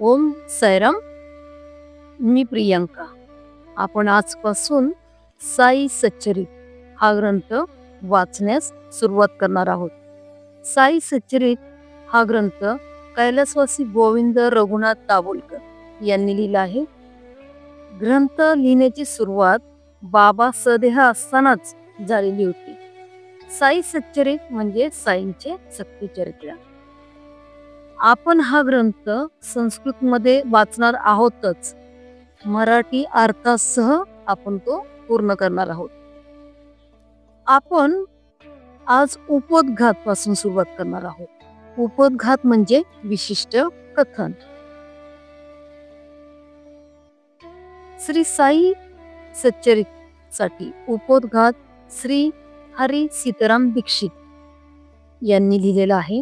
ओम साईराम. मी प्रियंका. आपण आजपासून साई सच्चरित हा ग्रंथ वाचण्यास सुरुवात करणार आहोत. साई सच्चरित हा ग्रंथ कैलासवासी गोविंद रघुनाथ दाभोलकर यांनी लिहिला आहे. ग्रंथ लिहिण्याची सुरुवात बाबा सदेह असतानाच झालेली होती. साई सच्चरित म्हणजे साईंचे सत्यचरित्र. आपण हा ग्रंथ संस्कृत मध्ये वाचणार आहोतच, मराठी अर्थासह आपण तो पूर्ण करणार आहोत. आपण आज उपोद्घात पासून सुरुवात करणार आहोत. उपोद्घात म्हणजे विशिष्ट कथन. श्री साई सच्चरित साठी उपोद्घात श्री हरी सीताराम दीक्षित यांनी लिहिलेला आहे.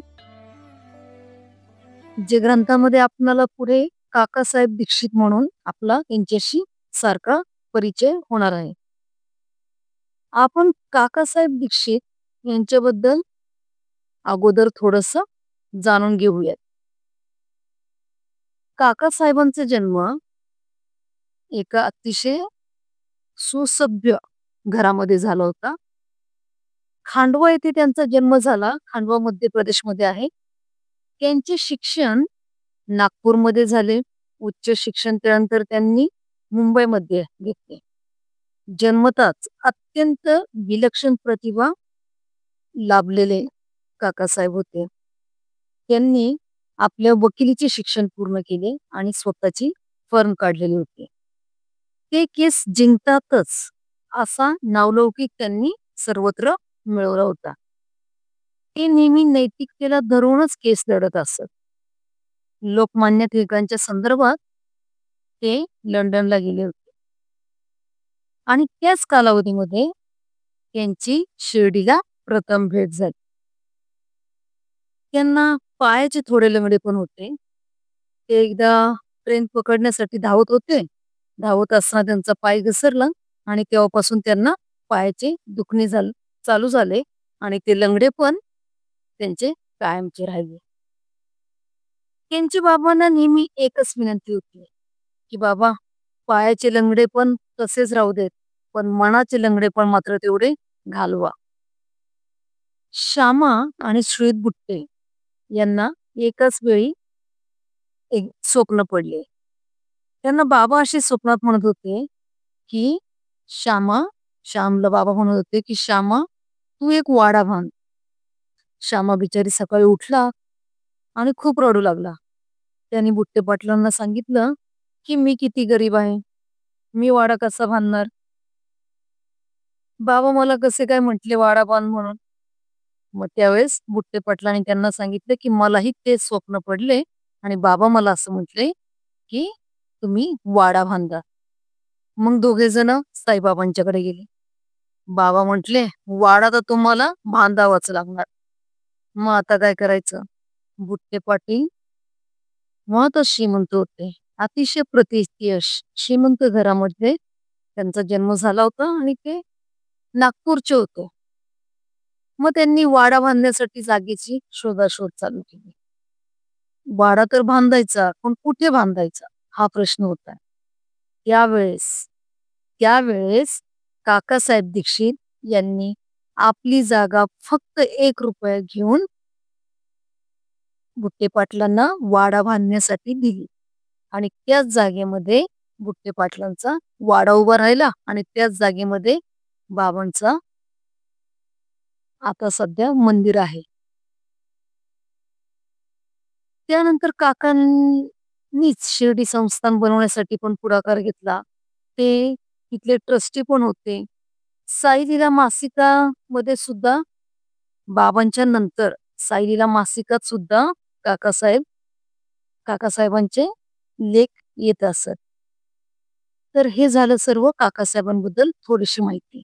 जे ग्रंथामध्ये आपल्याला पुढे काकासाहेब दीक्षित म्हणून आपला यांच्याशी सारखा परिचय होणार आहे. आपण काकासाहेब दीक्षित यांच्याबद्दल अगोदर थोडस जाणून घेऊयात. काकासाहेबांचा जन्म एका अतिशय सुसभ्य घरामध्ये झाला होता. खांडवा येथे त्यांचा जन्म झाला. खांडवा मध्य प्रदेशमध्ये आहे. त्यांचे शिक्षण नागपूरमध्ये झाले. उच्च शिक्षण त्यानंतर त्यांनी मुंबईमध्ये घेतले. जन्मताच अत्यंत विलक्षण प्रतिभा लाभलेले काकासाहेब होते. त्यांनी आपल्या वकिलीचे शिक्षण पूर्ण केले आणि स्वतःची फर्म काढलेली होती. ते केस जिंकतातच असा नावलौकिक त्यांनी सर्वत्र मिळवला होता. ते नेहमी नैतिकतेला धरूनच केस लढत असत. लोकमान्य टिळकांच्या संदर्भात ते लंडनला गेले होते आणि त्याच कालावधीमध्ये त्यांची शिर्डीला प्रथम भेट झाली. त्यांना पायाचे थोडे लंगडे पण होते. ते एकदा ट्रेन पकडण्यासाठी धावत होते. धावत असताना त्यांचा पाय घसरला आणि तेव्हापासून त्यांना पायाचे दुखणे चालू झाले आणि ते लंगडे पण त्यांचे कायमचे राहिले. त्यांच्या बाबांना नेहमी एकच विनंती होती की बाबा, पायाचे लंगडे पण तसेच राहू देत, पण मनाचे लंगडे पण मात्र तेवढे घालवा. श्यामा आणि श्रीत बुट्टे यांना एकाच वेळी एक स्वप्न पडले. त्यांना बाबा असे स्वप्नात म्हणत होते की श्यामला बाबा म्हणत होते की श्यामा, तू एक वाडा बांध. श्यामा बिचारी सकाळी उठला आणि खूप रडू लागला. त्यांनी बुट्टे पाटलांना सांगितलं की मी किती गरीब आहे, मी वाडा कसा बांधणार. बाबा मला कसे काय म्हटले वाडा बांध म्हणून. मग त्यावेळेस बुट्टे पाटलांनी त्यांना सांगितलं की मलाही ते स्वप्न पडले आणि बाबा मला असं म्हटले की तुम्ही वाडा बांधा. मग दोघे जण साईबाबांच्याकडे गेले. बाबा म्हटले वाडा तर तुम्हाला बांधावाच लागणार. मग आता काय करायचं. बुट्टे पाटील मत श्रीमंत होते. अतिशय प्रतिष्ठीय श्रीमंत घरामध्ये त्यांचा जन्म झाला होता आणि ते नागपूरचे होते. मग त्यांनी वाडा बांधण्यासाठी जागेची शोधाशोध चालू केली. वाडा तर बांधायचा, पण कुठे बांधायचा हा प्रश्न होता. त्यावेळेस काकासाहेब दीक्षित यांनी आपली जागा फक्त 1 रुपया घेऊन बुट्टे पाटलांना वाडा बांधण्यासाठी दिली आणि त्याच जागेमध्ये बुट्टे पाटलांचा वाडा उभा राहिला आणि त्याच जागेमध्ये बाबांचा आता सध्या मंदिर आहे. त्यानंतर काकांनीच शिर्डी संस्थान बनवण्यासाठी पण पुढाकार घेतला. ते तिथले ट्रस्टी पण होते. साई लीला मासिकामध्ये सुद्धा बाबांच्या नंतर साई लीला मासिकात सुद्धा काकासाहेबांचे लेख येत असत. तर हे झालं सर्व काकासाहेबांबद्दल थोडीशी माहिती.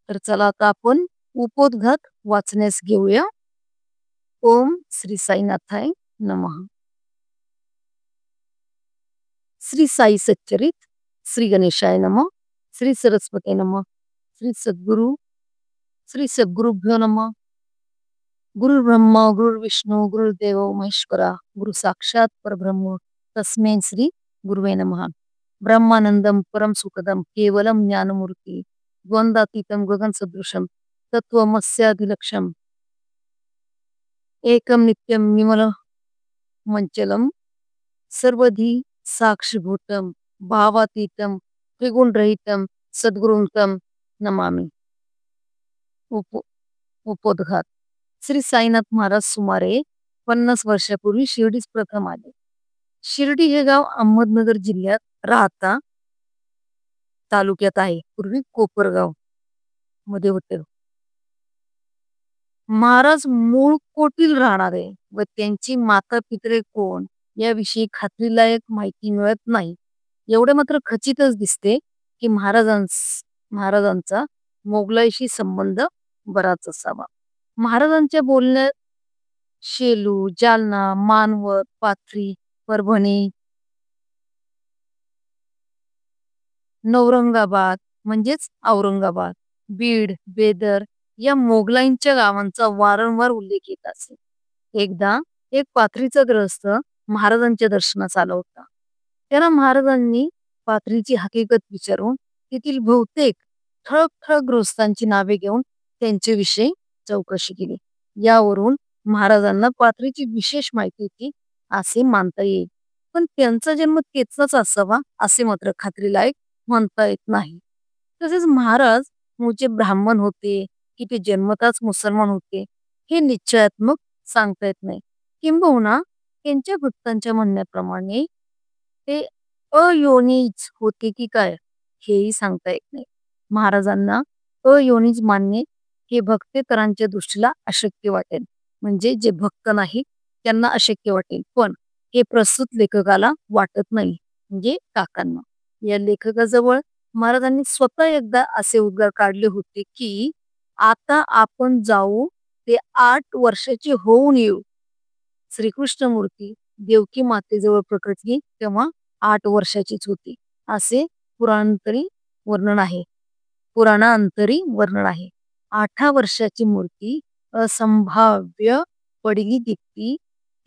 तर चला आता आपण उपोद्घात वाचण्यास घेऊया. ओम श्री साईनाथाय नमः. श्री साई सच्चरित. श्री गणेशाय नमः. श्री सरस्वती नमः. श्री सद्गुरुभ्यो नमः. गुरु ब्रह्मा गुरु विष्णू गुरुदेव महेश्वरा गुरु साक्षात परब्रह्म तस्मै श्री गुरुवे नमः. ब्रह्मानंदम परम सुखदम केवलम ज्ञानमूर्ती द्वंद्वातीतम गगन सदृशम तत्वमस्याधिलक्षम एकम नित्यम विमल मंचलम सर्वधी साक्षीभूतम भावातीतम त्रिगुणरहितम सद्गुरुंतम नमामि. उप उपोद्घात. श्री साईनाथ महाराज सुमारे 50 वर्षापूर्वी शिर्डीस प्रथम आले. शिर्डी हे गाव अहमदनगर जिल्ह्यात राहता तालुक्यात आहे. पूर्वी कोपरगाव मध्ये होते. महाराज मूळ कोटील राहणारे व त्यांची माता पितरे कोण याविषयी खात्रीलायक माहिती मिळत नाही. एवढे मात्र खचितच दिसते की महाराजांचा मोगलाईशी संबंध बराच असावा. महाराजांच्या बोलण्यात शेलू, जालना, मानवत, पाथरी, परभणी, नौरंगाबाद म्हणजेच औरंगाबाद, बीड, बेदर या मोगलाईंच्या गावांचा वारंवार उल्लेख येत असे. एकदा एक पाथरीचा ग्रहस्थ महाराजांच्या दर्शनास आला होता. त्याला महाराजांनी पाथरीची हकीकत विचारून तेथील बहुतेक ठळक ठळक गृहस्थांची नावे घेऊन त्यांच्याविषयी चौकशी केली. यावरून महाराजांना पाथरीची विशेष माहिती होती असे मानता येईल. पण त्यांचा जन्म तेथचाच असावा असे मात्र खात्रीलायक म्हणता येत नाही. तसेच महाराज मूळचे ब्राह्मण होते की ते जन्मताच मुसलमान होते हे निश्चयात्मक सांगता येत नाही. किंबहुना त्यांच्या भक्तांच्या म्हणण्याप्रमाणे ते अयोनिज होते की काय हेही सांगता येत नाही. महाराजांना अयोनिज मानणे हे भक्तेतरांच्या दृष्टीला अशक्य वाटेल. म्हणजे जे भक्त नाही त्यांना अशक्य वाटेल. पण हे प्रस्तुत लेखकाला वाटत नाही, म्हणजे काकांना. या लेखकाजवळ महाराजांनी स्वतः एकदा असे उद्गार काढले होते की आता आपण जाऊ ते 8 वर्षाची होऊन येऊ. श्रीकृष्णमूर्ती देवकी मातेजवळ प्रकटली तेव्हा 8 वर्षाचीच होती असे पुराणांतरी वर्णन आहे. 8 वर्षाची मूर्ती असंभाव्य पडली दिसती,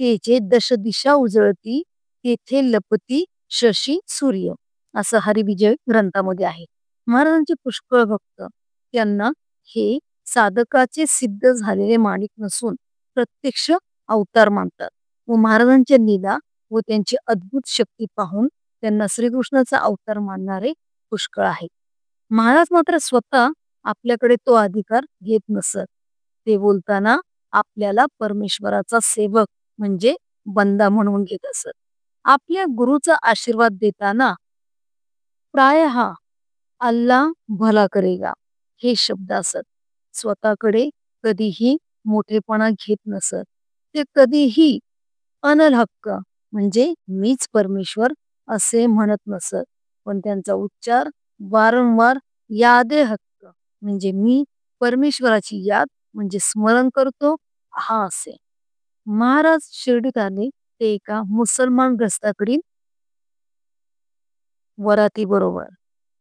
तेचे दशदिशा उजळती, तेथे लपती शशी सूर्य असं हरिविजय ग्रंथामध्ये आहे. महाराजांचे पुष्कळ भक्त त्यांना हे साधकाचे सिद्ध झालेले माणिक नसून प्रत्यक्ष अवतार मानतात व महाराजांच्या लीला व त्यांची अद्भुत शक्ती पाहून त्यांना श्रीकृष्णाचा अवतार मानणारे पुष्कळ आहेत. महाराज मात्र स्वतः आपल्याकडे तो अधिकार घेत नसत. ते बोलताना आपल्याला परमेश्वराचा सेवक म्हणजे बंदा म्हणून घेत असत. आपल्या गुरुचा आशीर्वाद देताना प्रायः अल्लाह भला करेगा हे शब्द असत. स्वतःकडे कधीही मोठेपणा घेत नसत. ते कधीही अनल हक्क म्हणजे मीच परमेश्वर असे म्हणत नसत. पण त्यांचा उच्चार वारंवार यादे हक्क म्हणजे मी परमेश्वराची याद म्हणजे स्मरण करतो हा असे. महाराज शिर्डीत आले ते एका मुसलमान ग्रस्ताकडील वराती बरोबर.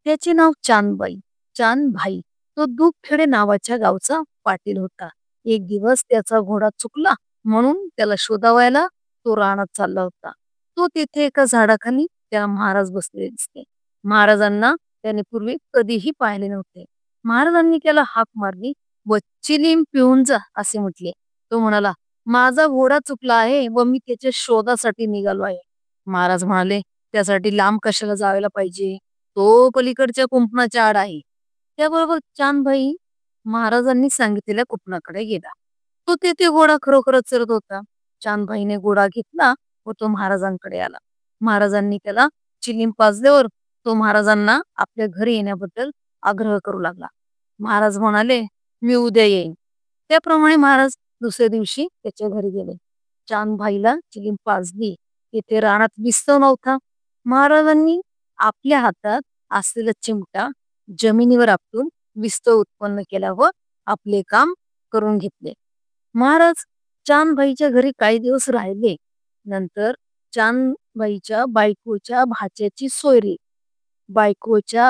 त्याचे नाव चांदभाई. तो दूधखेडे नावाच्या गावचा पाटील होता. एक दिवस त्याचा घोडा चुकला म्हणून त्याला शोधावायला तो रानात चालला होता. तो तिथे एका झाडाखाली त्या महाराज बसलेले दिसले. महाराजांना त्याने पूर्वी कधीही पाहिले नव्हते. महाराजांनी त्याला हाक मारली व चिलीम पिऊन जा असे म्हटले. तो म्हणाला, माझा घोडा चुकला आहे व मी त्याच्या शोधासाठी निघालो आहे. महाराज म्हणाले, त्यासाठी लांब कशाला जायला पाहिजे, तो पलीकडच्या कुंपणाच्या आड आहे. त्याबरोबर चांदभाई महाराजांनी सांगितलेल्या कुंपणाकडे गेला. तो तेथे घोडा खरोखरच चरत होता. चांदभाईने घोडा घेतला व तो महाराजांकडे आला. महाराजांनी त्याला चिलीम पाजल्यावर तो महाराजांना आपल्या घरी येण्याबद्दल आग्रह करू लागला. महाराज म्हणाले, मी उद्या येईन. त्याप्रमाणे महाराज दुसऱ्या दिवशी त्याच्या घरी गेले. चांदभाईला चिलीम पाजली. तेथे रानात विस्तव नव्हता. महाराजांनी आपल्या हातात असलेला चिमटा जमिनीवर आपटून विस्तव उत्पन्न केला व आपले काम करून घेतले. महाराज चांदभाईच्या घरी काही दिवस राहिले. नंतर चांदभाईच्या बायकोच्या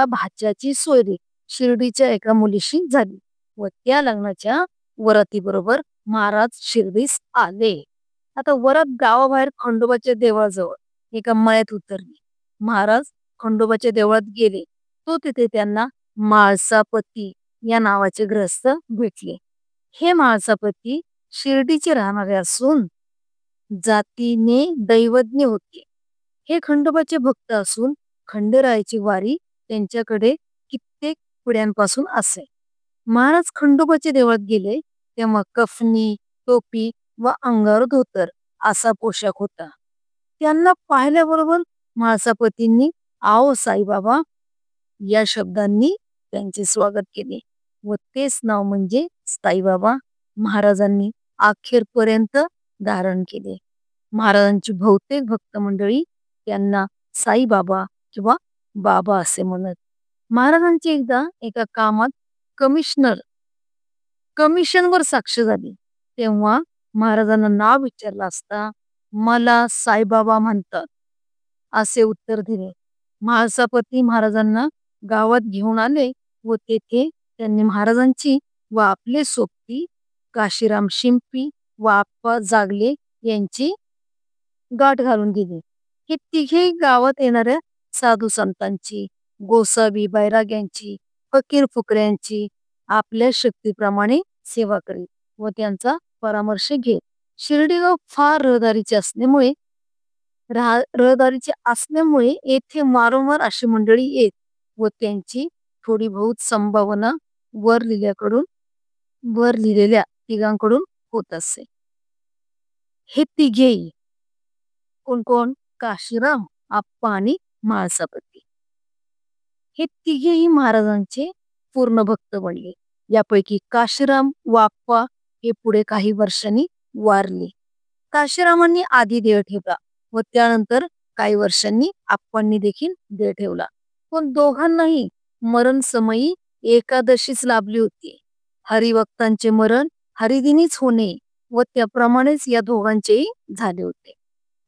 भाच्याची सोयरी शिर्डीच्या एका मुलीशी झाली व त्या लग्नाच्या वराती बरोबर महाराज शिर्डीस आले. आता वरात गावाबाहेर खंडोबाच्या देवळाजवळ एका मळ्यात उतरली. महाराज खंडोबाच्या देवळात गेले. तो तिथे त्यांना म्हाळसापती या नावाचे ग्रहस्थ भेटले. हे म्हाळसापती शिर्डीचे राहणारे असून जातीने दैवज्ञ होते. हे खंडोबाचे भक्त असून खंडेरायाची वारी त्यांच्याकडे कित्येक पिढ्यांपासून असे. महाराज खंडोबाच्या देवळात गेले तेव्हा कफनी, टोपी व अंगावर धोतर असा पोशाख होता. त्यांना पाहिल्याबरोबर म्हाळसापतींनी आओ साईबाबा या शब्दांनी त्यांचे स्वागत केले व तेच नाव म्हणजे साईबाबा महाराजांनी अखेरपर्यंत धारण केले. महाराजांची बहुतेक भक्त मंडळी त्यांना साईबाबा किंवा बाबा असे म्हणत. महाराजांची एकदा एका कामात कमिशनवर साक्ष झाली. तेव्हा महाराजांना नाव विचारलं असता मला साईबाबा म्हणतात असे उत्तर दिले. म्हाळसापती महाराजांना गावात घेऊन आले व तेथे त्यांनी महाराजांची व आपले सोबती काशीराम शिंपी व आप्पा जागले यांची गाठ घालून दिली. हे तिघे गावात येणाऱ्या साधू संतांची, गोसावी बैराग्यांची, फकीर फुकऱ्यांची आपल्या शक्तीप्रमाणे सेवा करीत व त्यांचा परामर्श घेत. शिर्डीगाव फार रहदारीचे असल्यामुळे येथे वारंवार अशी मंडळी येत व त्यांची थोडी बहुत संभावना वर लिहिलेल्या तिघांकडून होत असे. हे तिघेही कोण कोण? काशीराम, आप्पा आणि म्हाळसापती. हे तिघेही महाराजांचे पूर्ण भक्त बनले. यापैकी काशीराम व आप्पा हे पुढे काही वर्षांनी वारले. काशीरामांनी आधी देह ठेवला व त्यानंतर काही वर्षांनी आप्पांनी देखील देह ठेवला. पण दोघांनाही मरण समयी एकादशीच लाभली होती. हरिभक्तांचे मरण हरिदिनीच होणे व त्याप्रमाणेच या दोघांचेही झाले होते.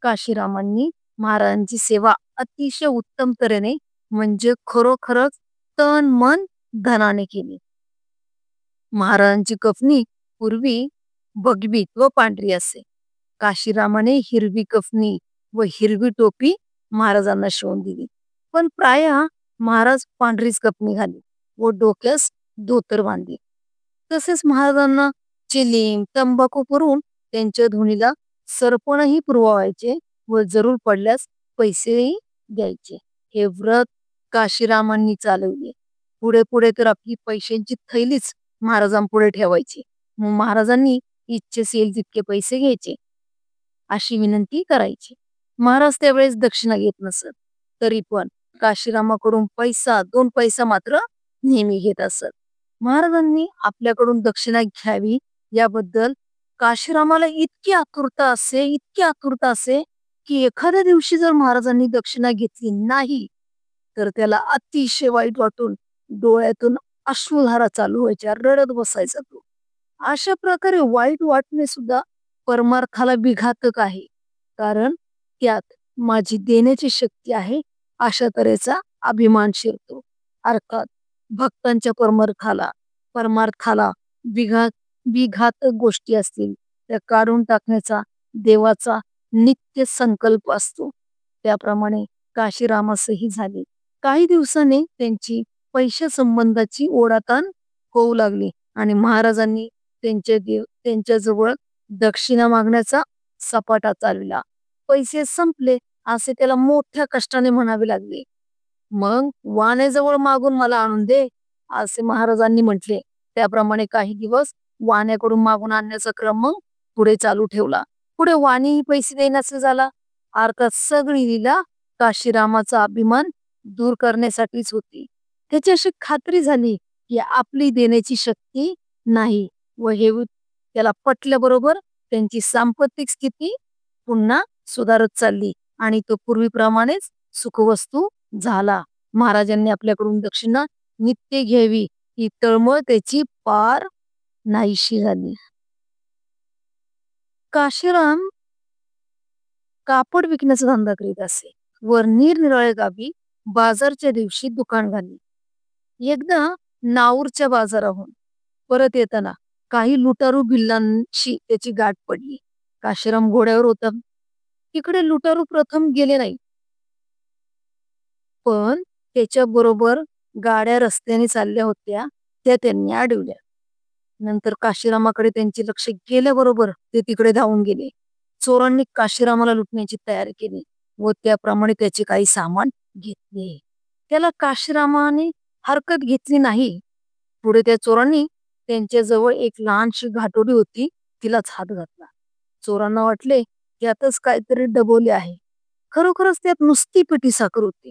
काशीरामांनी महाराजांची सेवा अतिशय उत्तम तऱ्हेने म्हणजे खरोखरच तन मन धनाने केली. महाराजांची कफनी पूर्वी भगवीत व पांढरी असे. काशीरामाने हिरवी कफनी व हिरवी टोपी महाराजांना शिवून दिली. पण प्राय महाराज पांढरीच कफनी घाली व डोक्यास धोतर बांधली. तसेच महाराजांना चिलीम तंबाखू पुरवून त्यांच्या धुनीला सरपणही पुरवायचे व जरूर पडल्यास पैसेही द्यायचे. हे व्रत काशीरामांनी चालवले. पुढे पुढे तर आपली पैशांची थैलीच महाराजांपुढे ठेवायची. मग महाराजांनी इच्छेस येईल तितके पैसे घ्यायचे अशी विनंती करायची. महाराज त्यावेळेस दक्षिणा घेत नसत. तरी पण काशीरामाकडून पैसा 2 पैसा मात्र नेहमी घेत असत. महाराजांनी आपल्याकडून दक्षिणा घ्यावी याबद्दल काशीरामाला इतकी आतुरता असे की एखाद्या दिवशी जर महाराजांनी दक्षिणा घेतली नाही तर त्याला अतिशय वाईट वाटून डोळ्यातून अश्रुधारा चालू व्हायच्या, रडत बसायचा तो. अशा प्रकारे वाईट वाटणे सुद्धा परमार्थाला विघातक आहे, कारण त्यात माझी देण्याची शक्ती आहे अशा तऱ्हेचा अभिमान शिरतो. अर्थात भक्तांच्या परमार्थाला विघातक गोष्टी असतील त्या काढून टाकण्याचा देवाचा नित्य संकल्प असतो. त्याप्रमाणे काशीरामासही झाले. काही दिवसांनी त्यांची पैशा संबंधाची ओढाताण होऊ लागली आणि महाराजांनी त्यांच्याजवळ दक्षिणा मागण्याचा सपाटा चालविला. पैसे संपले असे त्याला मोठ्या कष्टाने म्हणावे लागले. मग वाण्याजवळ मागून मला आणून दे असे महाराजांनी म्हटले. त्याप्रमाणे काही दिवस वाण्याकडून मागून आणण्याचा क्रम मग पुढे चालू ठेवला. पुढे वाणीही पैसे देण्याचा झाला. अर्थात सगळी लीला काशीरामाचा अभिमान दूर करण्यासाठीच होती. त्याची अशी खात्री झाली की आपली देण्याची शक्ती नाही व हे त्याला पटल्याबरोबर त्यांची सांपत्तिक स्थिती पुन्हा सुधारत चालली आणि तो पूर्वीप्रमाणेच सुखवस्तू झाला. महाराजांनी आपल्याकडून दक्षिणा नित्य घ्यावी ही तळमळ त्याची पार नाहीशी झाली. काशीराम कापड विकण्याचा धंदा करीत असे व निरनिराळ्या गावी बाजारच्या दिवशी दुकान घालली. एकदा नाऊरच्या बाजाराहून परत येताना काही लुटारू भिल्लांशी त्याची गाठ पडली. काशीराम घोड्यावर होता. तिकडे लुटारू प्रथम गेले नाही, पण त्याच्या बरोबर गाड्या रस्त्याने चालल्या होत्या त्या त्यांनी अडवल्या. नंतर काशीरामाकडे त्यांचे लक्ष गेल्याबरोबर ते तिकडे धावून गेले. चोरांनी काशीरामाला लुटण्याची तयारी केली व त्याप्रमाणे त्याचे काही सामान घेतले. त्याला काशीरामाने हरकत घेतली नाही. पुढे त्या चोरांनी त्यांच्याजवळ एक लहानशी घाटोडी होती, तिलाच हात घातला. चोरांना वाटले त्यातच काहीतरी डबोले आहे. खरोखरच त्यात नुसती पिठी साखर होती.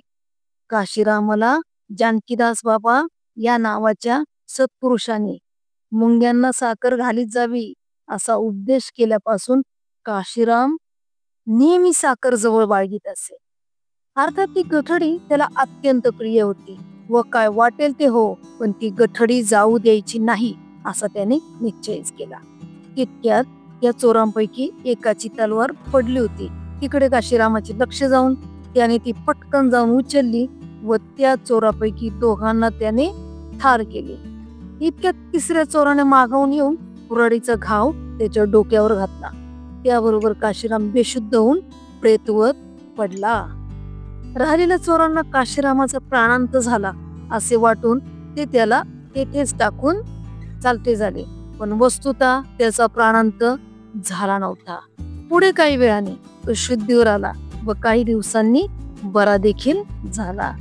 काशीरामाला जानकीदास बाबा या नावाच्या सत्पुरुषाने मुंग्यांना साखर घालीत जावी असा उपदेश केल्यापासून काशीराम नेहमी साखर जवळ बाळगीत असे. अर्थात ती गठडी त्याला अत्यंत प्रिय होती व काय वाटेल ते हो, पण ती गठडी जाऊ द्यायची नाही असा त्याने निश्चयच केला. तितक्यात या चोरांपैकी एकाची तलवार पडली होती. तिकडे काशीरामाचे लक्ष जाऊन त्याने ती पटकन जाऊन उचलली व त्या चोरापैकी दोघांना त्याने ठार केले. इतक्यात तिसऱ्या चोराने मागवून येऊन कुऱ्हाडीचा घाव त्याच्या डोक्यावर घातला. त्याबरोबर काशीराम बेशुद्ध होऊन प्रेतवत पडला. राहिलेल्या चोरांना काशीरामाचा प्राणांत झाला असे वाटून ते त्याला तेथेच टाकून चालते झाले, पण वस्तुतः त्याचा प्राणांत झाला नव्हता. पुढे काही वेळाने तो शुद्धीवर आला व काही दिवसांनी बरा देखील झाला.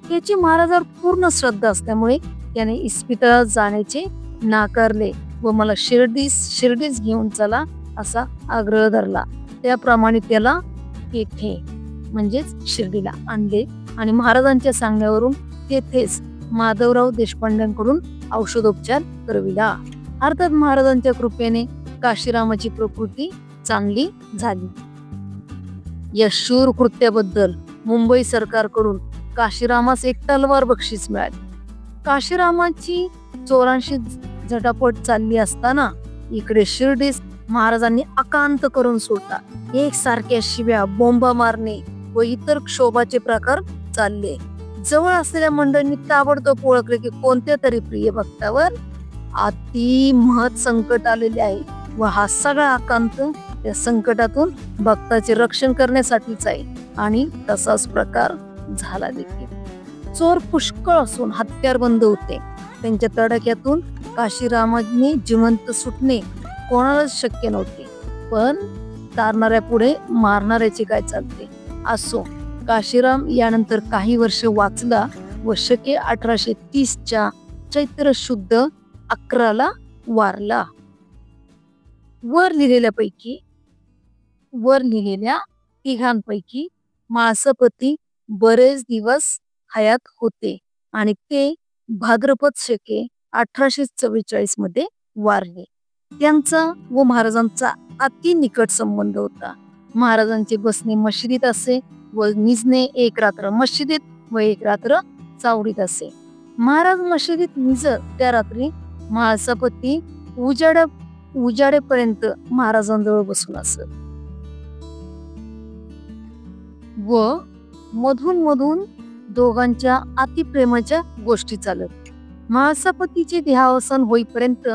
त्याची महाराजावर पूर्ण श्रद्धा असल्यामुळे त्याने इस्पितळात जाण्याचे नाकारले व मला शिर्डीस घेऊन चला असा आग्रह धरला. त्याप्रमाणे त्याला तेथे म्हणजेच शिर्डीला आणले आणि महाराजांच्या सांगण्यावरून तेथेच माधवराव देशपांड्यांकडून औषधोपचार करविला. अर्थात महाराजांच्या कृपेने काशीरामाची प्रकृती चांगली झाली. या शूर कृत्याबद्दल मुंबई सरकारकडून काशीरामास एक तलवार बक्षीस मिळाली. काशीरामाची चोरांशी झटापट चालली असताना इकडे शिर्डीस महाराजांनी अकांत करून सोडला. एकसारख्या शिव्या, बोंबा मारणे व इतर क्षोभाचे प्रकार चालले. जवळ असलेल्या मंडळींनी ताबडतोब ओळखले की कोणत्या तरी प्रिय भक्तावर अति महत् संकट आलेले आहे व हा सगळा आकांत त्या संकटातून भक्ताचे रक्षण करण्यासाठीच आहे. आणि तसाच प्रकार झाला देखील. चोर पुष्कळ असून हत्यार बंद होते. त्यांच्या तडाख्यातून काशीरामांनी जिवंत सुटणे कोणालाच शक्य नव्हते, पण तारणाऱ्या पुढे मारणाऱ्याचे काय चालते. असो, काशीराम यानंतर काही वर्ष वाचला व शके 1830च्या चैत्र शुद्ध 11ला वारला. वर लिहिलेल्या तिघांपैकी माळसपती बरेच दिवस हयात होते आणि ते भाद्रपद शके 1844 मध्ये वारले. त्यांचा व महाराजांचा अति निकट संबंध होता. महाराजांचे बसणे मशिदीत असे व निजणे एक रात्र मशिदीत व एक रात्र चावडीत असे. महाराज मशिदीत निजत त्या रात्री माळसापती उजाडेपर्यंत महाराजांजवळ बसून असत व मधून मधून दोघांच्या अतिप्रेमाच्या गोष्टी चालत. माळसापतीचे देहावसान होईपर्यंत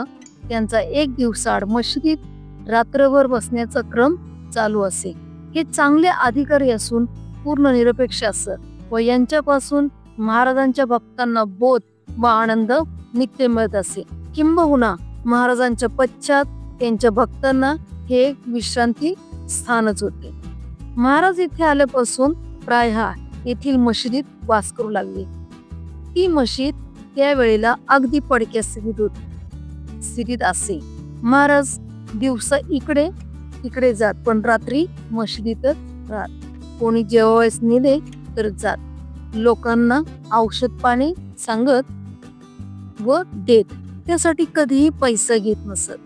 त्यांचा एक दिवसाआड मशिदीत रात्रभर बसण्याचा क्रम चालू असे. हे चांगले अधिकारी असून पूर्ण निरपेक्ष असत व यांच्यापासून महाराजांच्या भक्तांना बोध व आनंद नित्य मिळत असे. किंबहुना महाराजांच्या पश्चात त्यांच्या भक्तांना हे एक विश्रांती स्थानच होते. महाराज इथे आल्यापासून प्रायः येथील मशिदीत वास करू लागले. ती मशीद त्यावेळेला अगदी पडक्या स्थितीत असे. महाराज दिवसा इकडे तिकडे जात, पण रात्री मशिदीतच राहत. कोणी जेवायस नेले तर जात. लोकांना औषध पाणी सांगत व देत. त्यासाठी कधीही पैसा घेत नसत.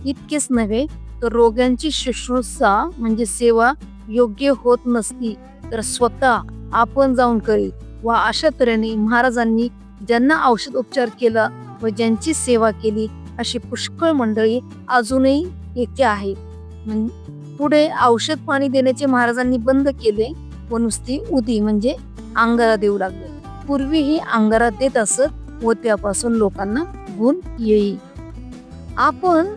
इतकेच नव्हे तर रोग्यांची शुश्रूषा म्हणजे सेवा योग्य होत नसती तर स्वतः आपण जाऊन करीत व अशा तऱ्हेने महाराजांनी ज्यांना औषध उपचार केला व ज्यांची सेवा केली अशी पुष्कळ मंडळी अजूनही येथे आहेत. पुढे औषध पाणी देण्याचे महाराजांनी बंद केले व नुसती उदी म्हणजे अंगारा देऊ लागले. पूर्वीही अंगारा देत असत व त्यापासून लोकांना गुण येई. आपण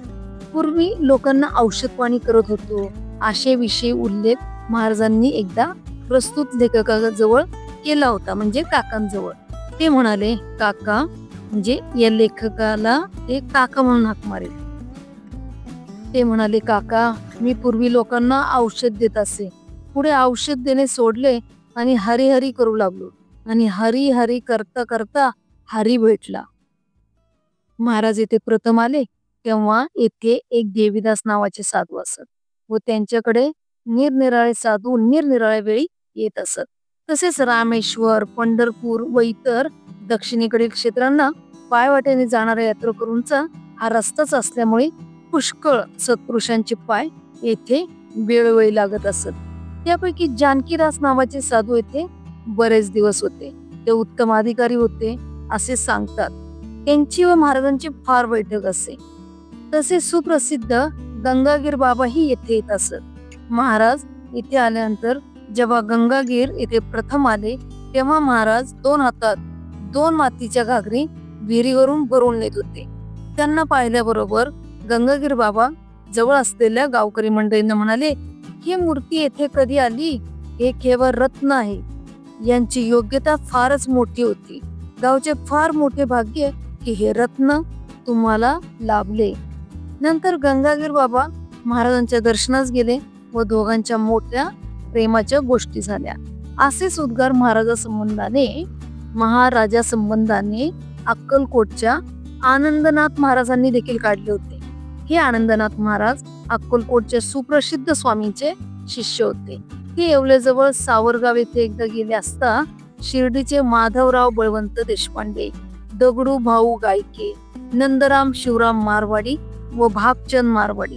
पूर्वी लोकांना औषध पाणी करत होतो असे विषयी उल्लेख महाराजांनी एकदा प्रस्तुत लेखकाजवळ केला होता, म्हणजे काकांजवळ. ते म्हणाले, काका, म्हणजे या लेखकाला ते काका म्हणून हाक मारेल. ते म्हणाले, काका, मी पूर्वी लोकांना औषध देत असे. पुढे औषध देणे सोडले आणि हरिहरी करू लागलो, आणि हरी हरी करता करता हरी भेटला. महाराज येथे प्रथम आले तेव्हा येथे एक देवीदास नावाचे साधू असत व त्यांच्याकडे निरनिराळे साधू निरनिराळ्या वेळी येत असत. तसेच रामेश्वर, पंढरपूर व इतर दक्षिणेकडील क्षेत्रांना पायवाटेने जाणाऱ्या यात्रेकरूंचा हा रस्ताच असल्यामुळे पुष्कळ सत्पुरुषांचे पाय येथे वेळोवेळी लागत असत. त्यापैकी जानकीदास नावाचे साधू येथे बरेच दिवस होते. ते उत्तम अधिकारी होते असे सांगतात. त्यांची व महाराजांची फार बैठक असे. तसे सुप्रसिद्ध गंगागीर बाबाही येथे येत असत. महाराज इथे आल्यानंतर जेव्हा गंगागीर येथे प्रथम आले तेव्हा महाराज 2 हातात 2 मातीच्या घागरी विहिरीवरून भरून नेत होते. त्यांना पाहिल्याबरोबर गंगागीर बाबा जवळ असलेल्या गावकरी मंडळींना म्हणाले, ही मूर्ती येथे कधी आली? हे केवळ रत्न आहे. यांची योग्यता फारच मोठी होती. गावचे फार मोठे भाग्य की हे रत्न तुम्हाला लाभले. नंतर गंगागीर बाबा महाराजांच्या दर्शनास गेले व दोघांच्या मोठ्या प्रेमाच्या गोष्टी झाल्या. असेच उद्गार महाराजा संबंधाने अक्कलकोटच्या आनंदनाथ महाराजांनी देखील काढले होते. हे आनंदनाथ महाराज अक्कलकोटच्या सुप्रसिद्ध स्वामींचे शिष्य होते. ते येवल्याजवळ सावरगाव येथे एकदा गेले असता शिर्डीचे माधवराव बळवंत देशपांडे, दगडू भाऊ गायके, नंदराम शिवराम मारवाडी व भागचंद मारवाडी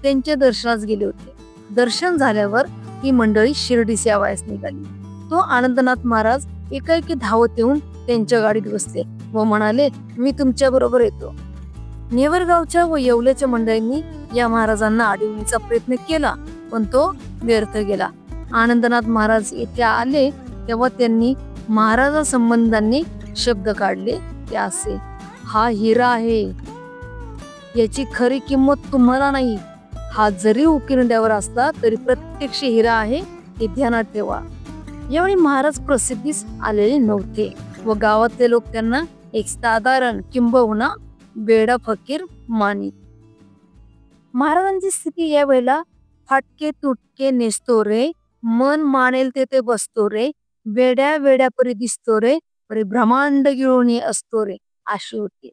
त्यांच्या दर्शनास गेले होते. दर्शन झाल्यावर ही मंडळी शिर्डीस यावयास निघाली. तो आनंदनाथ महाराज एकाएकी धावत येऊन त्यांच्या गाडीत बसले व म्हणाले, मी तुमच्या बरोबर येतो. नेवरगावच्या व येवल्याच्या मंडळींनी या महाराजांना अडवण्याचा प्रयत्न केला पण तो व्यर्थ गेला. आनंदनाथ महाराज येथे आले तेव्हा त्यांनी महाराजा संबंधांनी शब्द काढले ते असे, हा हिरा आहे, याची खरी किंमत तुम्हाला नाही. हा जरी उकिरड्यावर असला तरी प्रत्यक्ष हिरा आहे हे ध्यानात ठेवा. यावेळी महाराज प्रसिद्धीस आलेले नव्हते व गावातले लोक त्यांना एक साधारण किंबहुना बेडा फकीर मानित. महाराजांची स्थिती या वेळेला फाटके तुटके नेसतो रे, मन मानेल ते बसतो रे, वेड्या वेड्या परी दिसतो रे, परी ब्रह्मांड गिळून असतो रे, अशी होती.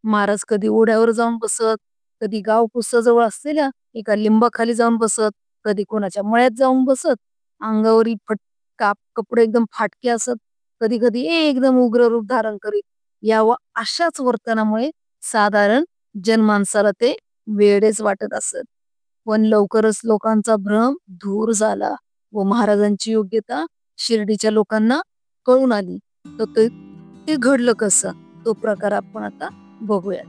महाराज कधी ओढ्यावर जाऊन बसत, कधी गाव पुसाजवळ असलेल्या एका लिंबाखाली जाऊन बसत, कधी कोणाच्या मळ्यात जाऊन बसत. अंगावरी कपडे एकदम फाटके असत, कधी कधी एकदम उग्र रूप धारण करीत. या व अशाच वर्तनामुळे साधारण जनमानसाला ते वेडेच वाटत असत. पण लवकरच लोकांचा भ्रम दूर झाला व महाराजांची योग्यता शिर्डीच्या लोकांना कळून आली. तर ते घडलं कसं तो प्रकार आपण आता बघूया.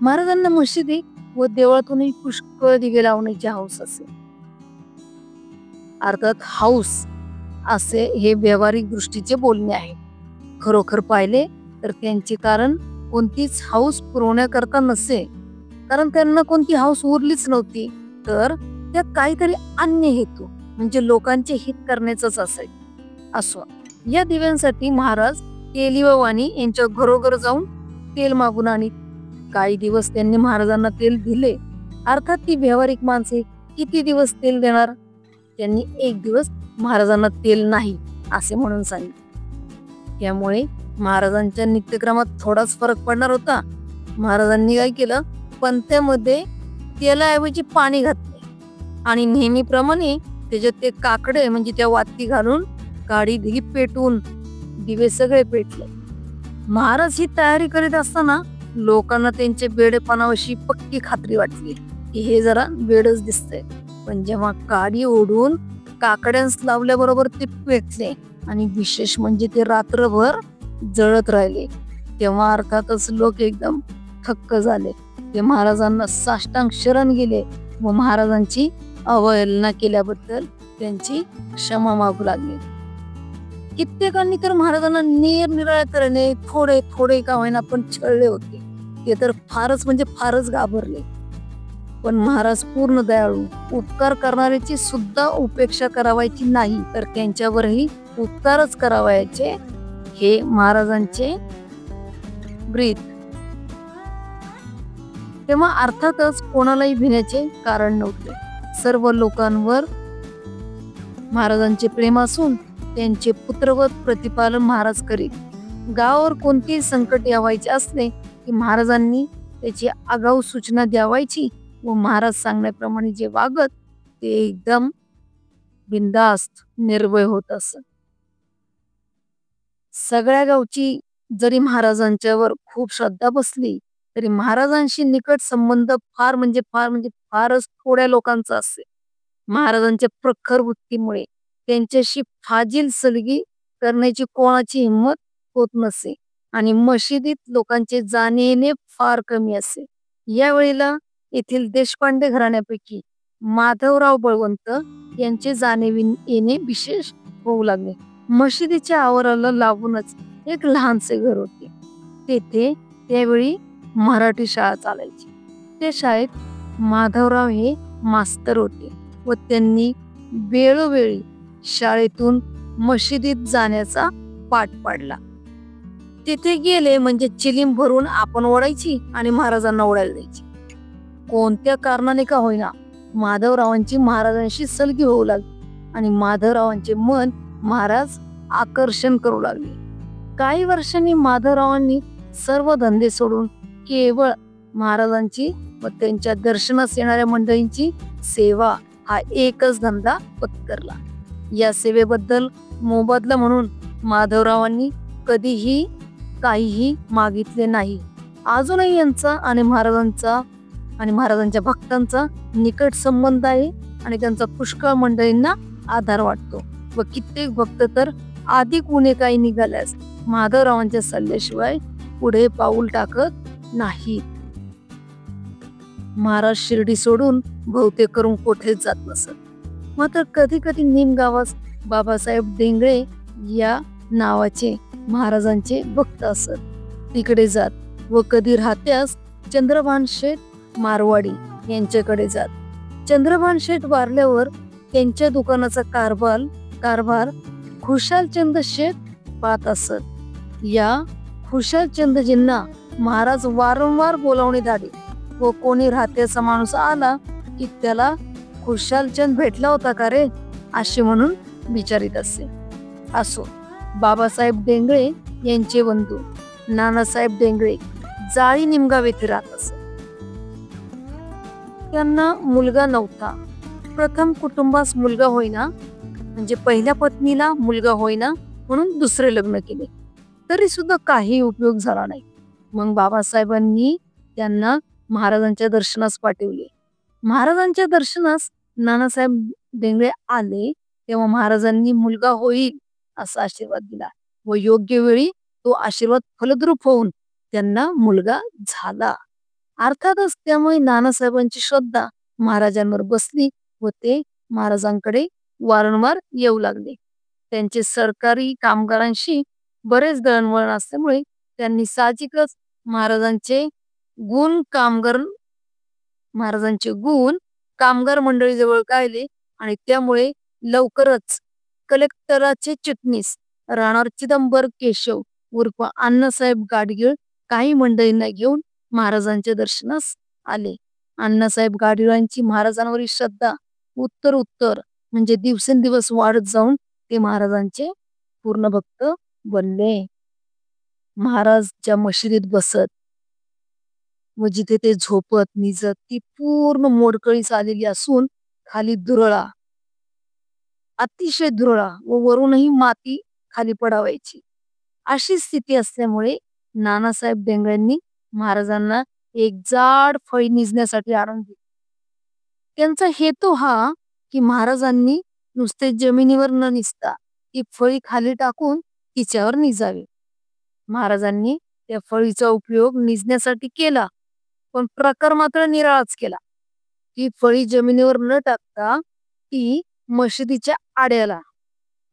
महाराजांना मशिदी व देवळातूनही पुष्कळ दिवे लावण्याची हौस असे. अर्थात हौस असे हे व्यावहारिक दृष्टीचे बोलणे आहे. खरोखर पाहिले तर त्यांचे कारण कोणतीच हौस पुरवण्याकरता नसे, कारण त्यांना कोणती हौस उरलीच नव्हती, तर त्यात काहीतरी अन्य हेतू म्हणजे लोकांचे हित करण्याचंच असे. असो, या दिव्यांसाठी महाराज तेली व वाणी यांच्या घरोघर जाऊन तेल मागून आणीत. काही दिवस त्यांनी महाराजांना तेल दिले. अर्थात ती व्यावहारिक माणसे किती दिवस तेल देणार? त्यांनी एक दिवस महाराजांना तेल नाही असे म्हणून सांगितले. त्यामुळे महाराजांच्या नित्यक्रमात थोडाच फरक पडणार होता. महाराजांनी काय केलं, पंथ्यामध्ये तेलाऐवजी पाणी घातले आणि नेहमीप्रमाणे त्याच्यात ते काकडे म्हणजे त्या वाती घालून काडी दिली पेटवून दिवे सगळे पेटले. महाराज ही तयारी करीत असताना लोकांना त्यांच्या बेडेपणाविषयी पक्की खात्री वाटली की हे जरा बेडच दिसतंय. पण जेव्हा काडी ओढून काकड्यांस लावल्याबरोबर ते पेटले आणि विशेष म्हणजे ते रात्रभर जळत राहिले, तेव्हा अर्थातच लोक एकदम थक्क झाले. ते महाराजांना साष्टांग शरण गेले व महाराजांची अवहेलना केल्याबद्दल त्यांची क्षमा मागू लागले. कित्येकांनी तर महाराजांना निरनिराळ्या तऱ्हेने थोडे थोडे का होईना पण छळले होते. ते तर फारच म्हणजे फारच घाबरले. पण महाराज पूर्ण दयाळू, उपकार करणाऱ्याची सुद्धा उपेक्षा करावायची नाही, तर त्यांच्यावरही उपकारच करावायचे, हे महाराजांचे ब्रीद. तेव्हा अर्थातच कोणालाही भिण्याचे कारण नव्हते. सर्व लोकांवर महाराजांचे प्रेम असून त्यांचे पुत्रवत प्रतिपालन महाराज करीत. गावावर कोणतेही संकट यावायचे असले की महाराजांनी त्याची आगाऊ सूचना द्यावायची व महाराज सांगण्याप्रमाणे जे वागत ते एकदम बिनधास्त निर्भय होत असत. सगळ्या गावची जरी महाराजांच्यावर खूप श्रद्धा बसली तरी महाराजांशी निकट संबंध फारच थोड्या लोकांचा असे. महाराजांच्या प्रखर वृत्तीमुळे त्यांच्याशी फाजील सलगी करण्याची कोणाची हिंमत होत नसे आणि मशिदीत लोकांचे जाणे येणे फार कमी असे. यावेळेला येथील देशपांडे घराण्यापैकी माधवराव बळवंत यांचे जाणे येणे विशेष होऊ लागले. मशिदीच्या आवाराला लागूनच एक लहानसे घर होते. तेथे त्यावेळी मराठी शाळा चालायची. त्या शाळेत माधवराव हे मास्तर होते व त्यांनी वेळोवेळी शाळेतून मशिदीत जाण्याचा पाठ पाडला. तिथे गेले म्हणजे चिलीम भरून आपण ओढायची आणि महाराजांना ओढायला द्यायची. कोणत्या कारणाने का होईना माधवरावांची महाराजांशी सलगी होऊ लागली आणि माधवरावांचे मन महाराज आकर्षण करू लागले. काही वर्षांनी माधवरावांनी सर्व धंदे सोडून केवळ महाराजांची व त्यांच्या दर्शनास येणाऱ्या मंडळींची सेवा हा एकच धंदा पत्करला. या सेवेबद्दल मोबदला म्हणून माधवरावांनी कधीही काहीही मागितले नाही. अजूनही यांचा आणि महाराजांच्या भक्तांचा निकट संबंध आहे आणि त्यांचा पुष्कळ मंडळींना आधार वाटतो व कित्येक भक्त तर अधिक उणे काही निघाल्यास माधवरावांच्या सल्ल्याशिवाय पुढे पाऊल टाकत नाहीत. महाराज शिर्डी सोडून बहुतेक करून कोठेच जात नसत. मात्र कधी कधी नीम गावास बाबासाहेब डेंगळे या नावाचे महाराजांचे भक्त असत. तिकडे जात व कधी राहत्यास चंद्रभान शेठ मारवाडी यांच्याकडे जात. चंद्रभान शेठ वारल्यावर त्यांच्या दुकानाचा कारभार खुशालचंद शेठ पाहत असत. या खुशालचंदजींना महाराज वारंवार बोलावणे धाडे व कोणी राहत्याचा माणूस आला की त्याला खुशालचंद भेटला होता का रे असे म्हणून विचारित असे. असो, बाबासाहेब डेंगळे यांचे बंधू नानासाहेब डेंगळे जाळी निमगाव येथे राहत असत. त्यांना मुलगा नव्हता. प्रथम कुटुंबास मुलगा होईना म्हणजे पहिल्या पत्नीला मुलगा होईना म्हणून दुसरे लग्न केले, तरी सुद्धा काही उपयोग झाला नाही. मग बाबासाहेबांनी त्यांना महाराजांच्या दर्शनास पाठवले. महाराजांच्या दर्शनास नानासाहेब डेंगळे आले तेव्हा महाराजांनी मुलगा होईल असा आशीर्वाद दिला व योग्य वेळी तो आशीर्वाद फलद्रूप होऊन त्यांना मुलगा झाला. अर्थातच त्यामुळे नानासाहेबांची श्रद्धा महाराजांवर बसली व ते महाराजांकडे वारंवार येऊ लागले. त्यांचे सरकारी कामगारांशी बरेच दळणवळण असल्यामुळे त्यांनी साहजिकच महाराजांचे गुण कामगार मंडळीजवळ गायले आणि त्यामुळे लवकरच कलेक्टराचे चिटणीस राणा चिदंबर केशव उर्फ अण्णासाहेब गाडगीळ काही मंडळींना घेऊन महाराजांच्या दर्शनास आले. अण्णासाहेब गाडगीळांची महाराजांवरील श्रद्धा उत्तर म्हणजे दिवसेंदिवस वाढत जाऊन ते महाराजांचे पूर्ण भक्त बनले. महाराज ज्या मशिदीत बसत व जिथे ते झोपत निजत ती पूर्ण मोडकळीस आलेली असून खाली दुरळा, अतिशय दुरळा व वरूनही माती खाली पडावायची अशी स्थिती असल्यामुळे नानासाहेब डेंगळ्यांनी महाराजांना एक जाड फळी निजण्यासाठी आणून दिली. त्यांचा हेतू हा की महाराजांनी नुसते जमिनीवर न निजता ती फळी खाली टाकून तिच्यावर निजावे. महाराजांनी त्या फळीचा उपयोग निजण्यासाठी केला, पण प्रकार मात्र निराळाच केला. ती फळी जमिनीवर न टाकता ती मशिदीच्या आड्याला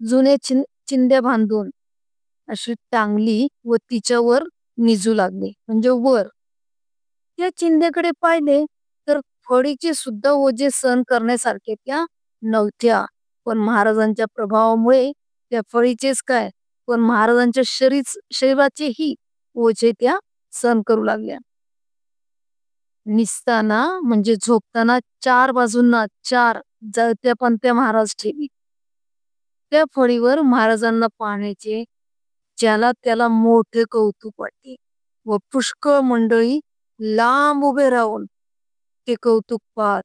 जुने चिंध्या बांधून अशी टांगली व तिच्यावर निजू लागले. म्हणजे वर. त्या चिंध्याकडे पाहिले तर फळीचे सुद्धा ओझे सहन करण्यासारखे त्या नव्हत्या. पण महाराजांच्या प्रभावामुळे त्या फळीचेच काय, पण महाराजांच्या शरीराचेही ओझे त्या सहन करू लागल्या. निसताना म्हणजे झोपताना 4 बाजूंना 4 जळत्या पंत्या महाराज ठेवी. त्या फळीवर महाराजांना पाहण्याचे ज्याला त्याला मोठे कौतुक वाटते व पुष्कळ मंडळी लांब उभे राहून ते कौतुक पाहत.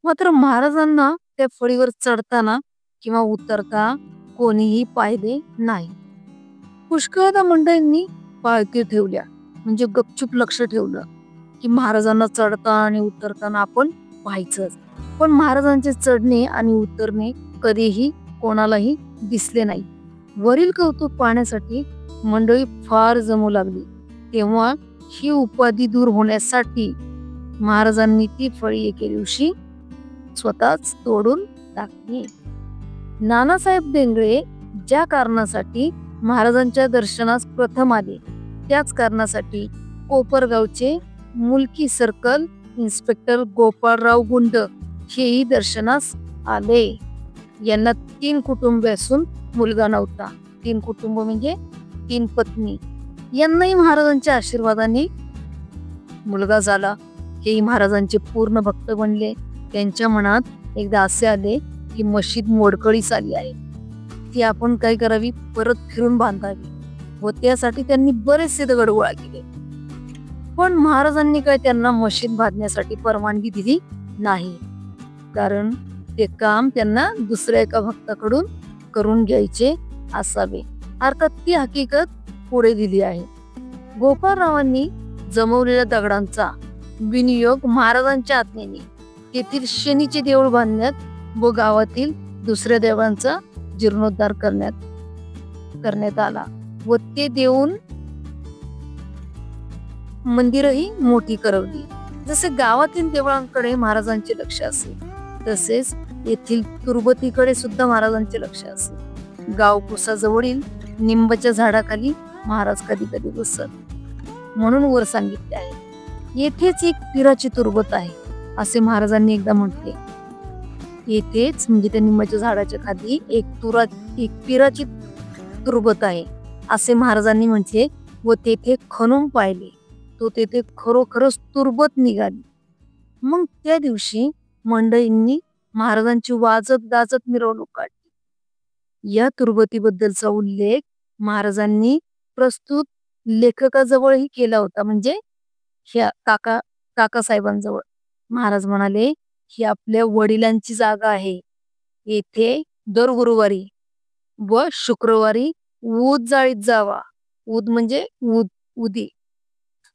मात्र महाराजांना त्या फळीवर चढताना किंवा उतरता कोणीही पाहिले नाही. पुष्कळदा मंडळींनी पाळती ठेवल्या, म्हणजे गपचूप लक्ष ठेवलं की महाराजांना चढताना आणि उतरताना आपण पाहायचंच. पण महाराजांचे चढणे आणि उतरणे कधीही कोणालाही दिसले नाही. वरील कौतुक पाहण्यासाठी मंडळी फार जमू लागली. तेव्हा ही उपाधी दूर होण्यासाठी महाराजांनी ती फळी एके दिवशी स्वतःच तोडून टाकली. नानासाहेब देंगळे ज्या कारणासाठी महाराजांच्या दर्शनास प्रथम आले, त्याच कारणासाठी कोपरगावचे मुलकी सर्कल इन्स्पेक्टर गोपाळराव गुंड हेही दर्शनास आले. यांना 3 कुटुंबे असून मुलगा नव्हता. 3 कुटुंब म्हणजे 3 पत्नी. यांनाही महाराजांच्या आशीर्वादाने मुलगा झाला. हेही महाराजांचे पूर्ण भक्त बनले. त्यांच्या मनात एकदा असे आले की मशीद मोडकळीस आली आहे, ती आपण काय करावी, परत फिरून बांधावी. व त्यासाठी त्यांनी बरेचसे दगड गोळा केले. पण महाराजांनी काय त्यांना मशीद बांधण्यासाठी परवानगी दिली नाही, कारण ते काम त्यांना दुसऱ्या एका भक्ताकडून करून घ्यायचे असावे. अर्थात ती हकीकत पुढे दिली आहे. गोपाळरावांनी जमवलेल्या दगडांचा विनियोग महाराजांच्या आज्ञेने तेथील शनीचे देऊळ बांधण्यात व गावातील दुसऱ्या देवळांचा जीर्णोद्धार करण्यात आला व ते देऊन मंदिरही मोठी करवली. जसे गावातील देवळांकडे महाराजांचे लक्ष असे, तसेच येथील तुरबतीकडे सुद्धा महाराजांचे लक्ष असे. गावकुसाजवळील निंबाच्या झाडाखाली महाराज कधी कधी बसत, म्हणून वर सांगितले आहे. येथेच एक पिराची तुरबत आहे असे महाराजांनी एकदा म्हटले. येथेच म्हणजे त्या निंबाच्या झाडाच्या खाली एक पिराची तुरबत आहे असे महाराजांनी म्हटले व तेथे खणून पाहिले, तो तेथे खरोखरच तुरबत निघाली. मग त्या दिवशी मंडळींनी महाराजांची वाजत गाजत मिरवणूक काढली. या तुरबतीबद्दलचा उल्लेख महाराजांनी प्रस्तुत लेखकाजवळही केला होता, म्हणजे ह्या काकासाहेबांजवळ. महाराज म्हणाले, ही आपल्या वडिलांची जागा आहे. येथे दर गुरुवारी व शुक्रवारी ऊद जाळीत जावा. ऊद म्हणजे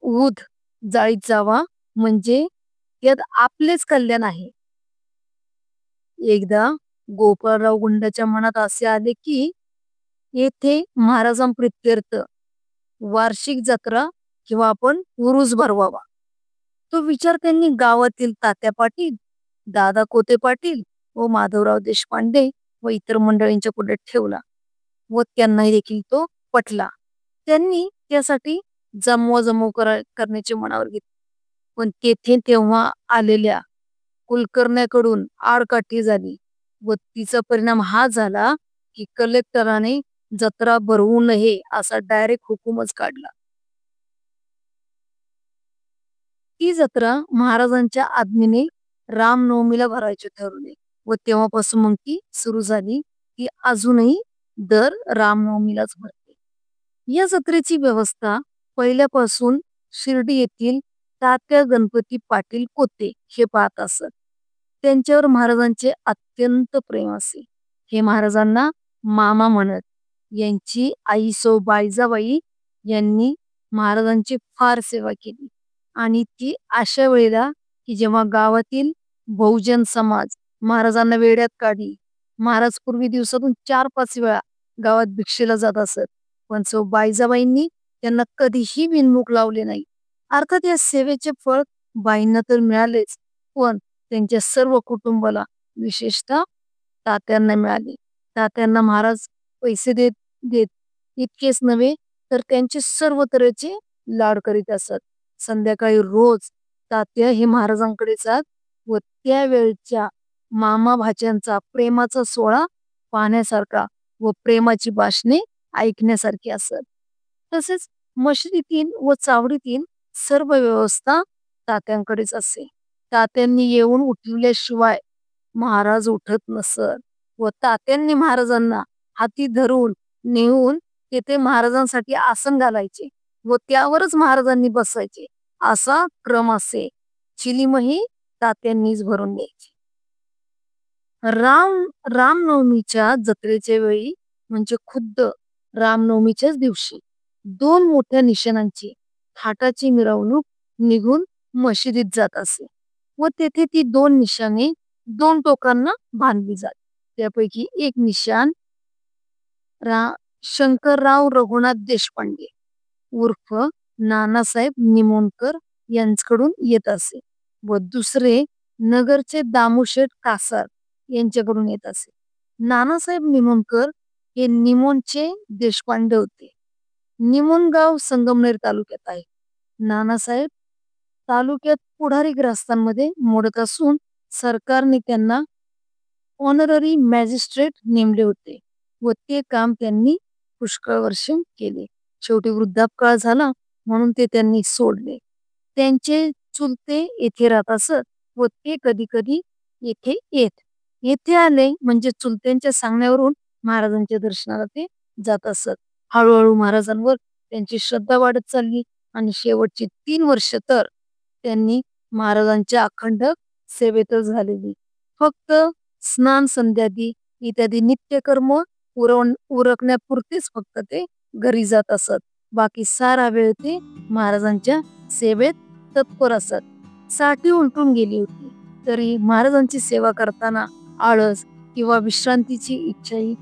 ऊद जाळीत जावा, म्हणजे त्यात आपलेच कल्याण आहे. एकदा गोपाळराव गुंडाच्या मनात असे आले की येथे महाराजांप्रित्यर्थ वार्षिक जत्रा किंवा आपण उरूस भरवावा. तो विचार त्यांनी गावातील तात्या पाटील, दादा कोते पाटील व माधवराव देशपांडे व इतर मंडळींच्या पुढे ठेवला व त्यांनाही देखील तो पटला. त्यांनी त्यासाठी जमवाजमव करण्याचे मनावर घेतले. पण तेथे तेव्हा आलेल्या कुलकर्ण्याकडून आडकाठी झाली व तिचा परिणाम हा झाला की कलेक्टराने जत्रा भरवू नये असा डायरेक्ट हुकूमच काढला. ती जत्रा महाराजांच्या आज्ञेने रामनवमीला भरायचे ठरवले व तेव्हापासून मग ती सुरू झाली. ती अजूनही दर रामनवमीलाच भरते. या जत्रेची व्यवस्था पहिल्यापासून शिर्डी येथील तात्या गणपती पाटील कोते हे पाहत असत. त्यांच्यावर महाराजांचे अत्यंत प्रेम असे. हे महाराजांना मामा म्हणत. यांची आई सौ बायजाबाई यांनी महाराजांची फार सेवा केली आणि ती अशा वेळेला की जेव्हा गावातील बहुजन समाज महाराजांना वेड्यात काढली. महाराज पूर्वी दिवसातून 4-5 वेळा गावात भिक्षेला जात असत, पण सौ बायजाबाईंनी त्यांना कधीही बिनमुख लावले नाही. अर्थात या सेवेचे फळ बाईंना तर मिळालेच, पण त्यांच्या सर्व कुटुंबाला विशेषतः तात्यांना मिळाले. तात्यांना महाराज पैसे देत इतकेच नव्हे तर त्यांचे सर्व तऱ्हेचे लाड करीत असत. संध्याकाळी रोज तात्या हे महाराजांकडे जात व त्यावेळच्या मामा भाच्यांचा प्रेमाचा सोहळा पाहण्यासारखा व प्रेमाची भाषणे ऐकण्यासारखी असत. तसेच मशिदीतील व चावडीतील सर्व व्यवस्था तात्यांकडेच असे. तात्यांनी येऊन उठविल्याशिवाय महाराज उठत नसत व तात्यांनी महाराजांना हाती धरून नेऊन तेथे महाराजांसाठी आसन घालायचे व त्यावरच महाराजांनी बसायचे. असा क्रम असे. चिलीमही तात्यांनीच भरून द्यायची. रामनवमीच्या जत्रेच्या वेळी म्हणजे खुद्द रामनवमीच्याच दिवशी 2 मोठ्या निशाणांची थाटाची मिरवणूक निघून मशिदीत जात असे व तेथे ती 2 निशाणे 2 टोकांना बांधली जात. त्यापैकी एक निशाण शंकरराव रघुनाथ देशपांडे उर्फ नानासाहेब निमोणकर यांच्याकडून येत असे व दुसरे नगरचे दामोशेठ कासार यांच्याकडून येत असे. नानासाहेब निमोणकर हे निमोणचे देशपांडे होते. निमोणगाव संगमनेर तालुक्यात आहे. नानासाहेब तालुक्यात पुढारी ग्रस्तांमध्ये मोडत असून सरकारने त्यांना ऑनररी मॅजिस्ट्रेट नेमले होते व ते काम त्यांनी पुष्कळ वर्ष केले. शेवटी वृद्धापकाळ झाला म्हणून ते त्यांनी सोडले. त्यांचे चुलते येथे राहत असत व ते कधी कधी येथे येत. येथे आले म्हणजे चुलत्यांच्या सांगण्यावरून महाराजांच्या दर्शनाला ते जात असत. हळूहळू महाराजांवर त्यांची श्रद्धा वाढत चालली आणि शेवटची 3 वर्ष तर त्यांनी महाराजांच्या अखंड सेवेतच झालेली. फक्त स्नान संध्यादी इत्यादी नित्यकर्म उरकण्यापुरतेच फक्त ते घरी जात असत. बाकी सारा वेळ ते महाराजांच्या सेवेत तत्पर असत. साठी उलटून गेली होती तरी महाराजांची सेवा करताना आळस किंवा विश्रांतीची इच्छाही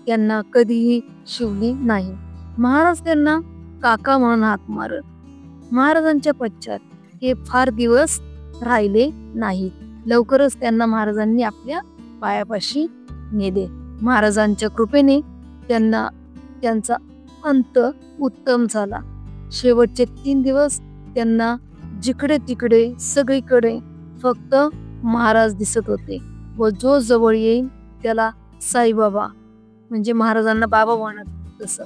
त्यांना कधीही शिवली नाही. महाराज त्यांना काका म्हणून हाक मारत. महाराजांच्या पश्चात हे फार दिवस राहिले नाहीत. लवकरच त्यांना महाराजांनी आपल्या पायापाशी नेले. महाराजांच्या कृपेने त्यांचा अंत उत्तम झाला. शेवटचे 3 दिवस त्यांना जिकडे तिकडे सगळीकडे फक्त महाराज दिसत होते व जो जवळ येईल त्याला साईबाबा म्हणजे महाराजांना बाबा म्हणत. तसं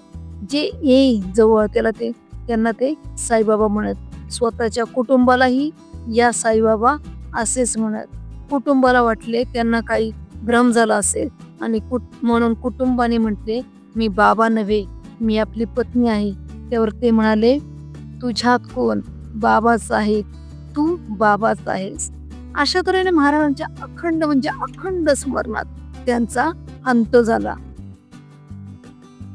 जे येईल जवळ त्यांना ते साईबाबा म्हणत. स्वतःच्या कुटुंबालाही या साईबाबा असेच म्हणत. कुटुंबाला वाटले त्यांना काही भ्रम झाला असेल आणि म्हणून कुटुंबाने म्हटले मी बाबा नव्हे, मी आपली पत्नी आहे. त्यावर ते म्हणाले तुझ्यात कोण, बाबाच आहे, तू बाबाच आहेस. अशा तऱ्हेने महाराजांच्या अखंड स्मरणात त्यांचा अंत झाला.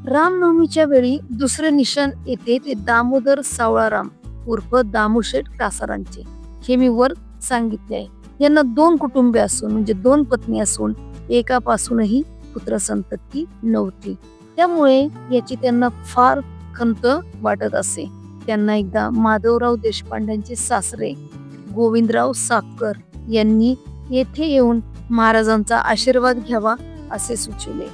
रामनवमीच्या वेळी दुसरे निशाण येते ते दामोदर सावळाराम उर्फ दामोशेठ कासारांचे. हे मी वर सांगितले आहे. यांना 2 कुटुंबे असून म्हणजे 2 पत्नी असून एकापासूनही पुत्रसंतती नव्हती. त्यामुळे याची त्यांना फार खंत वाटत असे. त्यांना एकदा माधवराव देशपांड्यांचे सासरे गोविंदराव सापकर यांनी येथे येऊन महाराजांचा आशीर्वाद घ्यावा असे सुचवले.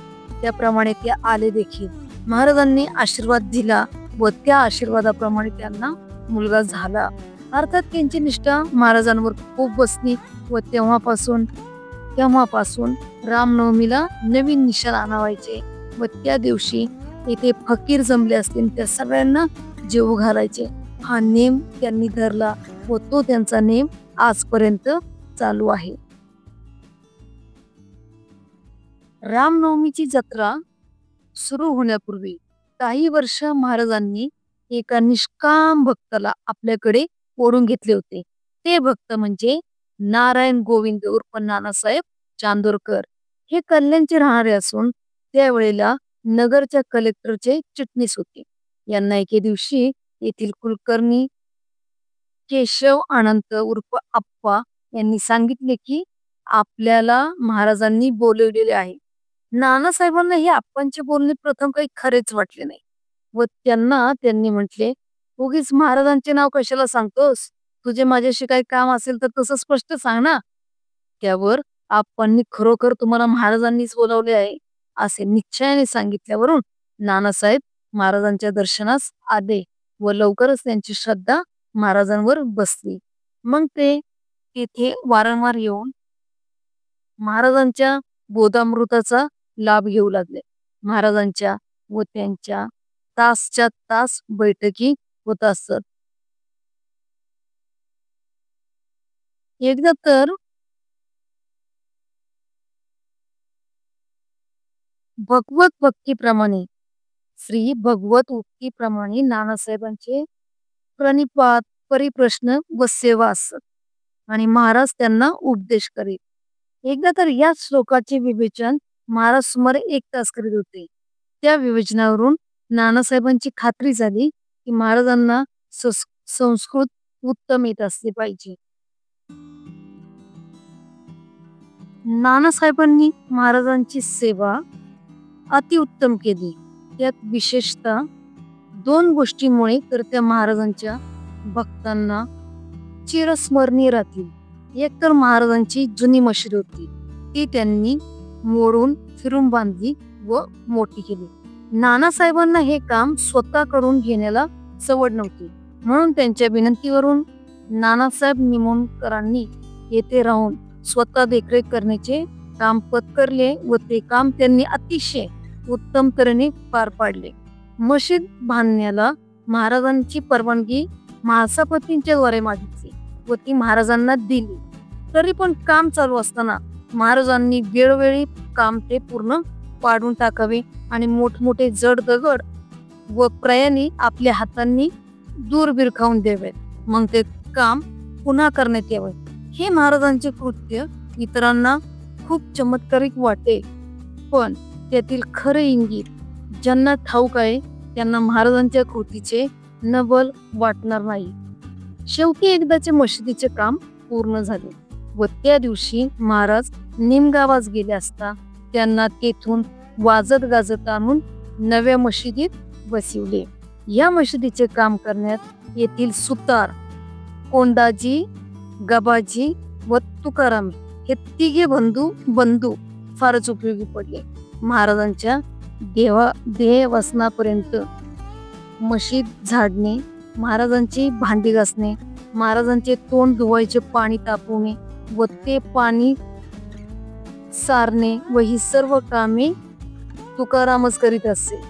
त्याप्रमाणे ते आले देखील. महाराजांनी आशीर्वाद दिला व त्या आशीर्वादाप्रमाणे त्यांना मुलगा झाला. अर्थात त्यांची निष्ठा महाराजांवर खूप बसली व तेव्हापासून रामनवमीला नवीन निशाण आणावायचे व त्या दिवशी येथे फकीर जमले असतील त्या सगळ्यांना जेवू घालायचे. हा नेम त्यांनी धरला व तो त्यांचा नेम आजपर्यंत चालू आहे. रामनवमीची जत्रा सुरू होण्यापूर्वी काही वर्ष महाराजांनी एका निष्काम भक्ताला आपल्याकडे ओढून घेतले होते. ते भक्त म्हणजे नारायण गोविंद उर्फ नानासाहेब चांदोरकर. हे कल्याणचे राहणारे असून त्यावेळेला नगरच्या कलेक्टरचे चिटणीस होते. यांना एके दिवशी येथील कुलकर्णी केशव अनंत उर्फ आप्पा यांनी सांगितले की आपल्याला महाराजांनी बोलवलेले आहे. नानासाहेबांना हे आप्पांचे बोलणे प्रथम काही खरेच वाटले नाही व त्यांनी म्हटले उगीच महाराजांचे नाव कशाला सांगतोस, तुझे माझ्याशी काही काम असेल तर तसं स्पष्ट सांग ना. त्यावर आप्पांनी खरोखर तुम्हाला महाराजांनीच बोलावले आहे असे निश्चयाने सांगितल्यावरून नानासाहेब महाराजांच्या दर्शनास आले व लवकरच त्यांची श्रद्धा महाराजांवर बसली. मग ते तेथे वारंवार येऊन महाराजांच्या बोधामृताचा लाभ घेऊ लागले. महाराजांच्या व त्यांच्या तासच्या तास बैठकी होत असत. एकदा तर भगवत भक्तीप्रमाणे श्री भगवत उक्तीप्रमाणे नानासाहेबांचे प्रणिपात परिप्रश्न व सेवा असत आणि महाराज त्यांना उपदेश करीत. एकदा तर या श्लोकाचे विवेचन महाराज सुमारे 1 तास करीत होते. त्या विवेचनावरून नानासाहेबांची खात्री झाली की महाराजांना संस्कृत उत्तम येत असले पाहिजे. नानासाहेबांनी महाराजांची सेवा अतिउत्तम केली. त्यात विशेषतः 2 गोष्टींमुळे तर त्या महाराजांच्या भक्तांना चिरस्मरणीय राहतील. एक तर महाराजांची जुनी मशीद होती, ती त्यांनी मोडून फिरून बांधली व मोठी केली. नानासाहेबांना हे काम स्वतः करून घेण्याला सवड नव्हती, म्हणून त्यांच्या विनंतीवरून नानासाहेब निमोणकरांनी येथे राहून स्वतः देखरेख करण्याचे काम पत्करले व ते काम त्यांनी अतिशय उत्तम तऱ्हेने पार पाडले. मशीद बांधण्याला महाराजांची परवानगी महासपतींच्या द्वारे मागितली व ती महाराजांना दिली. तरी पण काम चालू असताना महाराजांनी वेळोवेळी काम ते पूर्ण पाडून टाकावे आणि मोठमोठे जड दगड व प्रयाणी आपल्या हातांनी दूर बिरखावून द्यावेत. मग ते काम पुन्हा करण्यात यावे. हे महाराजांचे कृत्य इतरांना खूप चमत्कारिक वाटे, पण त्यातील खरे इंगित ज्यांना ठाऊक आहे त्यांना महाराजांच्या कृतीचे नवल वाटणार नाही. शेवटी एकदाचे मशिदीचे काम पूर्ण झाले व त्या दिवशी महाराज निमगावास गेले असता त्यांना तेथून वाजत गाजत आणून नव्या मशिदीत बसविले. या मशिदीचे काम करण्यात येथील सुतार कोंडाजी, गबाजी व तुकाराम हे 3 बंधू फारच उपयोगी पडले. महाराजांच्या देहवसनापर्यंत मशीद झाडणे, महाराजांची भांडी घासणे, महाराजांचे तोंड धुवायचे पाणी तापवणे व ते पाणी सारणे व ही सर्व कामे तुकारामच करीत असे.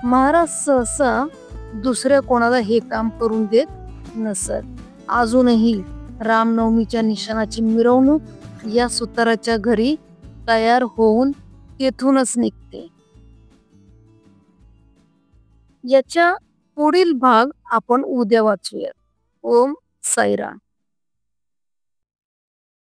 महाराज सहसा दुसऱ्या कोणाला हे काम करून देत नसत. अजूनही रामनवमीच्या निशाणाची मिरवणूक या सुताराच्या घरी तयार होऊन तेथूनच निघते. याच्या पुढील भाग आपण उद्या वाचूया. ओम साईराम.